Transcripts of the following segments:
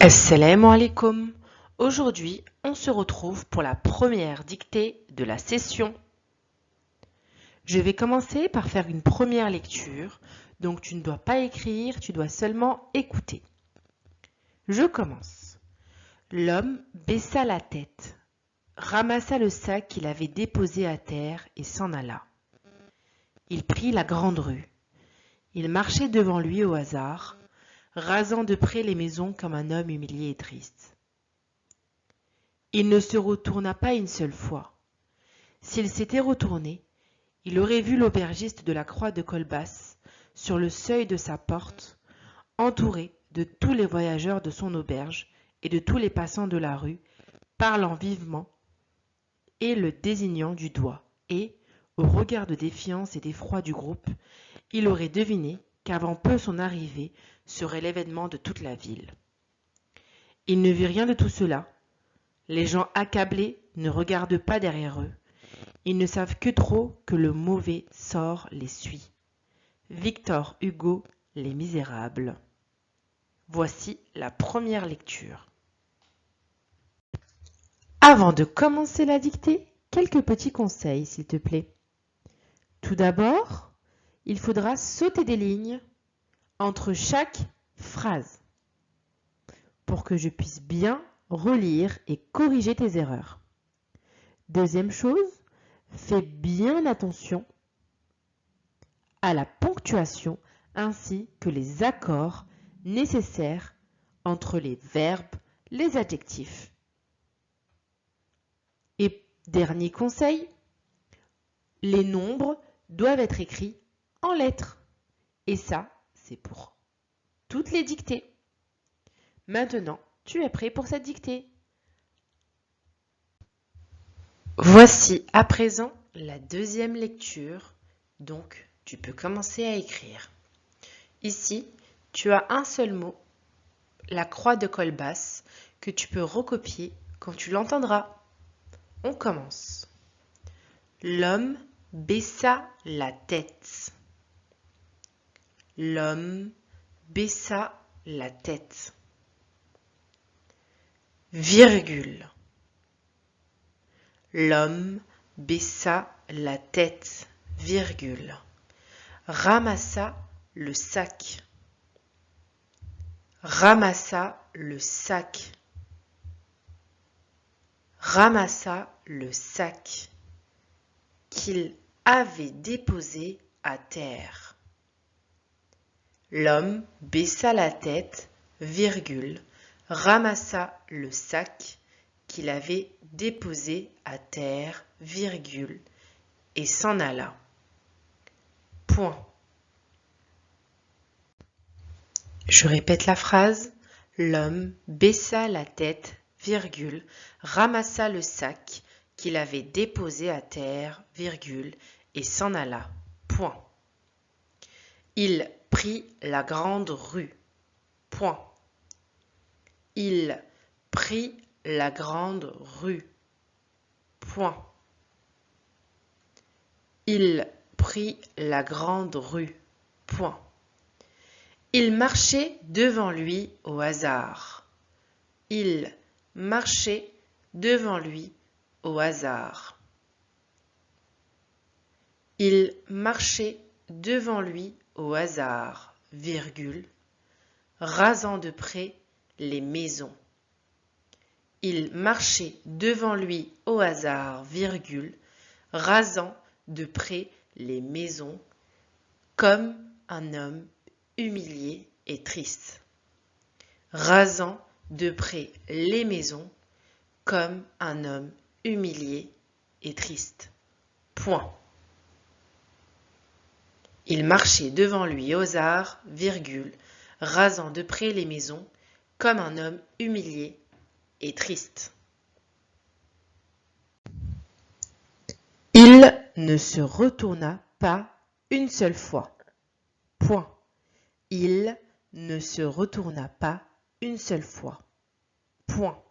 Assalamu alaikum. Aujourd'hui, on se retrouve pour la première dictée de la session. Je vais commencer par faire une première lecture, donc tu ne dois pas écrire, tu dois seulement écouter. Je commence. L'homme baissa la tête, ramassa le sac qu'il avait déposé à terre et s'en alla. Il prit la grande rue. Il marchait devant lui au hasard, rasant de près les maisons comme un homme humilié et triste. Il ne se retourna pas une seule fois. S'il s'était retourné, il aurait vu l'aubergiste de la Croix de Colbas sur le seuil de sa porte, entouré de tous les voyageurs de son auberge et de tous les passants de la rue, parlant vivement et le désignant du doigt. Et, au regard de défiance et d'effroi du groupe, il aurait deviné qu'avant peu son arrivée serait l'événement de toute la ville. Il ne vit rien de tout cela. Les gens accablés ne regardent pas derrière eux. Ils ne savent que trop que le mauvais sort les suit. Victor Hugo, Les Misérables. Voici la première lecture. Avant de commencer la dictée, quelques petits conseils, s'il te plaît. Tout d'abord, il faudra sauter des lignes entre chaque phrase pour que je puisse bien relire et corriger tes erreurs. Deuxième chose, fais bien attention à la ponctuation ainsi que les accords nécessaires entre les verbes, les adjectifs. Et dernier conseil, les nombres doivent être écrits en lettres. Et ça, c'est pour toutes les dictées. Maintenant, tu es prêt pour cette dictée. Voici à présent la deuxième lecture, donc tu peux commencer à écrire. Ici, tu as un seul mot, la croix de Colbas, que tu peux recopier quand tu l'entendras. On commence. L'homme baissa la tête. L'homme baissa la tête. Virgule. L'homme baissa la tête, virgule. Ramassa le sac. Ramassa le sac. Ramassa le sac qu'il avait déposé à terre. L'homme baissa la tête, virgule, ramassa le sac qu'il avait déposé à terre, virgule, et s'en alla. Point. Je répète la phrase. L'homme baissa la tête, virgule, ramassa le sac qu'il avait déposé à terre, virgule, et s'en alla. Point. Il prit la grande rue. Point. Il prit la grande rue. Point. Il prit la grande rue. Point. Il marchait devant lui au hasard. Il marchait devant lui au hasard. Il marchait devant lui au hasard, virgule, rasant de près les maisons. Il marchait devant lui au hasard, virgule, rasant de près les maisons, comme un homme humilié et triste. Rasant de près les maisons, comme un homme humilié et triste. Point. Il marchait devant lui au hasard, virgule, rasant de près les maisons, comme un homme humilié et triste. Il ne se retourna pas une seule fois. Point. Il ne se retourna pas une seule fois. Point.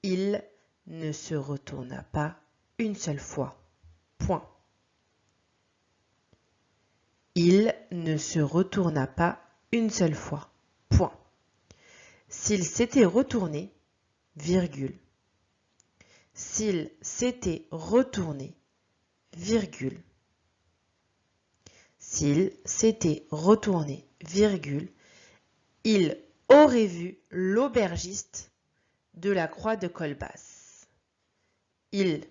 Il ne se retourna pas une seule fois. Point. Il ne se retourna pas une seule fois. Point. S'il s'était retourné, virgule. S'il s'était retourné, virgule. S'il s'était retourné, virgule, il aurait vu l'aubergiste de la croix de Colbas. Il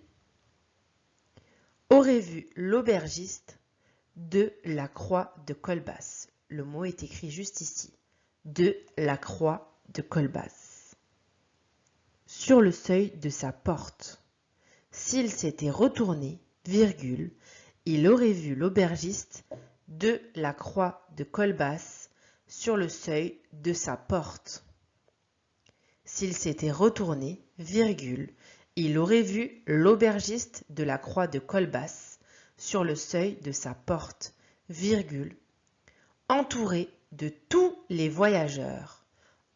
aurait vu l'aubergiste de la croix de Colbas. Le mot est écrit juste ici. De la croix de Colbas. Sur le seuil de sa porte. S'il s'était retourné, virgule, il aurait vu l'aubergiste de la croix de Colbas sur le seuil de sa porte. S'il s'était retourné, virgule, il aurait vu l'aubergiste de la croix de Colbas sur le seuil de sa porte, virgule, entouré de tous les voyageurs,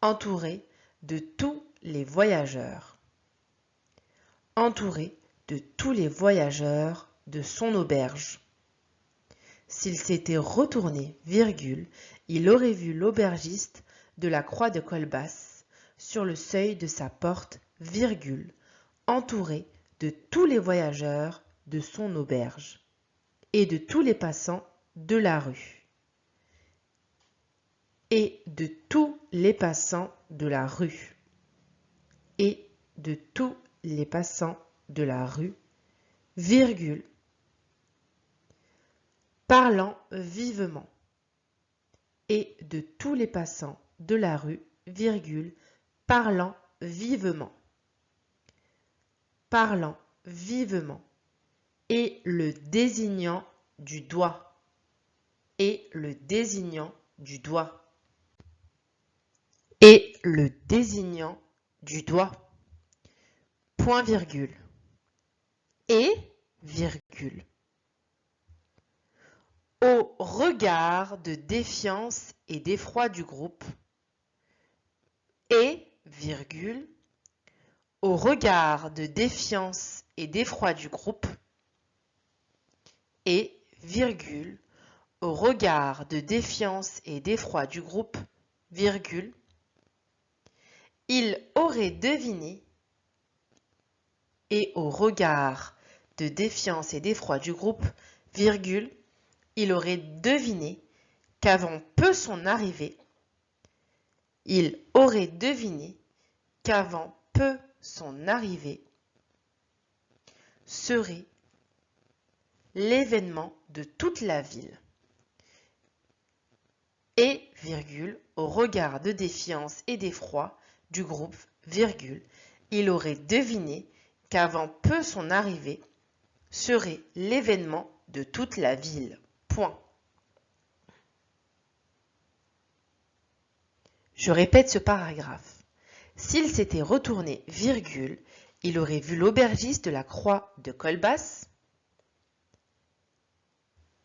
entouré de tous les voyageurs, entouré de tous les voyageurs de son auberge. S'il s'était retourné, virgule, il aurait vu l'aubergiste de la croix de Colbas sur le seuil de sa porte, virgule, entouré de tous les voyageurs de son auberge et de tous les passants de la rue. Et de tous les passants de la rue. Et de tous les passants de la rue, virgule, parlant vivement. Et de tous les passants de la rue, virgule, parlant vivement. Parlant vivement. Et le désignant du doigt. Et le désignant du doigt. Et le désignant du doigt. Point virgule. Et virgule. Au regard de défiance et d'effroi du groupe. Et virgule. Au regard de défiance et d'effroi du groupe. Et virgule. Au regard de défiance et d'effroi du groupe, virgule, il aurait deviné, et au regard de défiance et d'effroi du groupe, virgule, il aurait deviné qu'avant peu son arrivée, il aurait deviné qu'avant peu son arrivée serait l'événement de toute la ville. Et, virgule, au regard de défiance et d'effroi du groupe, virgule, il aurait deviné qu'avant peu son arrivée serait l'événement de toute la ville. Point. Je répète ce paragraphe. S'il s'était retourné, virgule, il aurait vu l'aubergiste de la croix de Colbas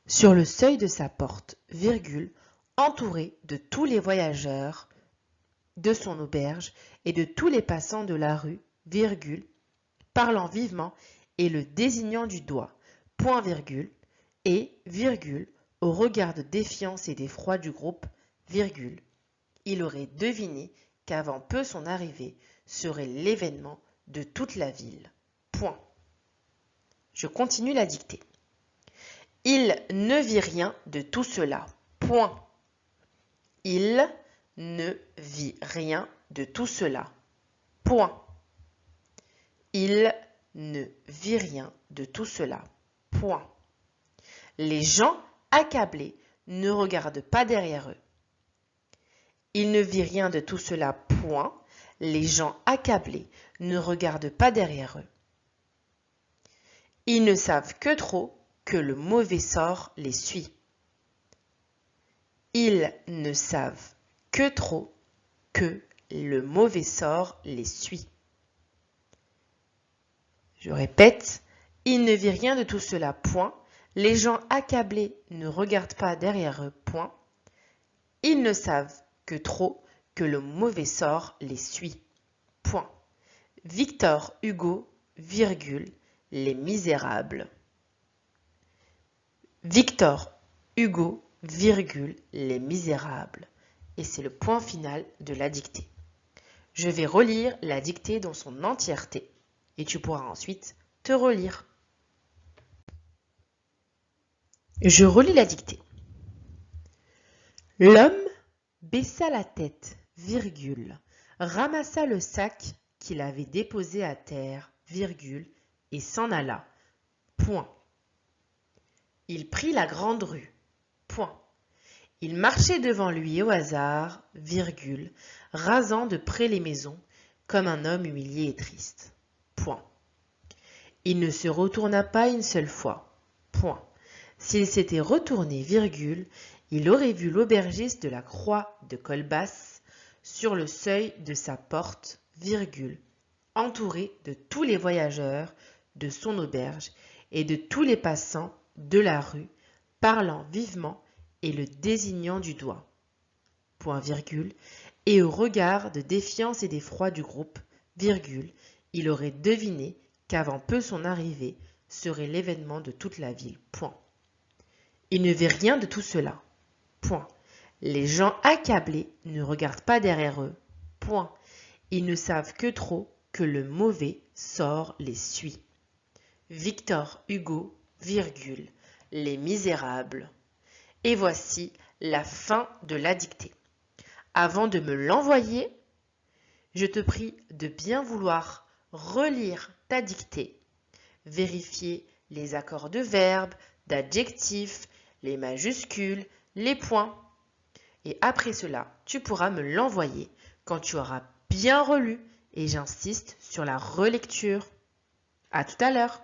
sur le seuil de sa porte, virgule, entouré de tous les voyageurs de son auberge et de tous les passants de la rue, virgule, parlant vivement et le désignant du doigt, point virgule, et, virgule, au regard de défiance et d'effroi du groupe, virgule, il aurait deviné qu'avant peu son arrivée serait l'événement de toute la ville. Point. Je continue la dictée. Il ne vit rien de tout cela. Point. Il ne vit rien de tout cela. Point. Il ne vit rien de tout cela. Point. Les gens accablés ne regardent pas derrière eux. Il ne vit rien de tout cela. Point. Les gens accablés ne regardent pas derrière eux. Ils ne savent que trop que le mauvais sort les suit. Ils ne savent que trop que le mauvais sort les suit. Je répète, il ne vit rien de tout cela, point. Les gens accablés ne regardent pas derrière eux, point. Ils ne savent que trop que le mauvais sort les suit, point. Victor Hugo, virgule, Les Misérables. Victor Hugo, virgule, Les Misérables. Et c'est le point final de la dictée. Je vais relire la dictée dans son entièreté et tu pourras ensuite te relire. Je relis la dictée. L'homme baissa la tête, virgule, ramassa le sac qu'il avait déposé à terre, virgule, et s'en alla. Point. Il prit la grande rue. Point. Il marchait devant lui au hasard, virgule, rasant de près les maisons, comme un homme humilié et triste. Point. Il ne se retourna pas une seule fois. Point. S'il s'était retourné, virgule, il aurait vu l'aubergiste de la Croix de Colbasse sur le seuil de sa porte, virgule, entouré de tous les voyageurs de son auberge et de tous les passants de la rue, parlant vivement et le désignant du doigt. Point virgule, et au regard de défiance et d'effroi du groupe, virgule, il aurait deviné qu'avant peu son arrivée serait l'événement de toute la ville. Point. Il ne vit rien de tout cela. Point. Les gens accablés ne regardent pas derrière eux. Point. Ils ne savent que trop que le mauvais sort les suit. Victor Hugo, virgule, Les Misérables. Et voici la fin de la dictée. Avant de me l'envoyer, je te prie de bien vouloir relire ta dictée, vérifier les accords de verbes, d'adjectifs, les majuscules, les points. Et après cela, tu pourras me l'envoyer quand tu auras bien relu et j'insiste sur la relecture. À tout à l'heure.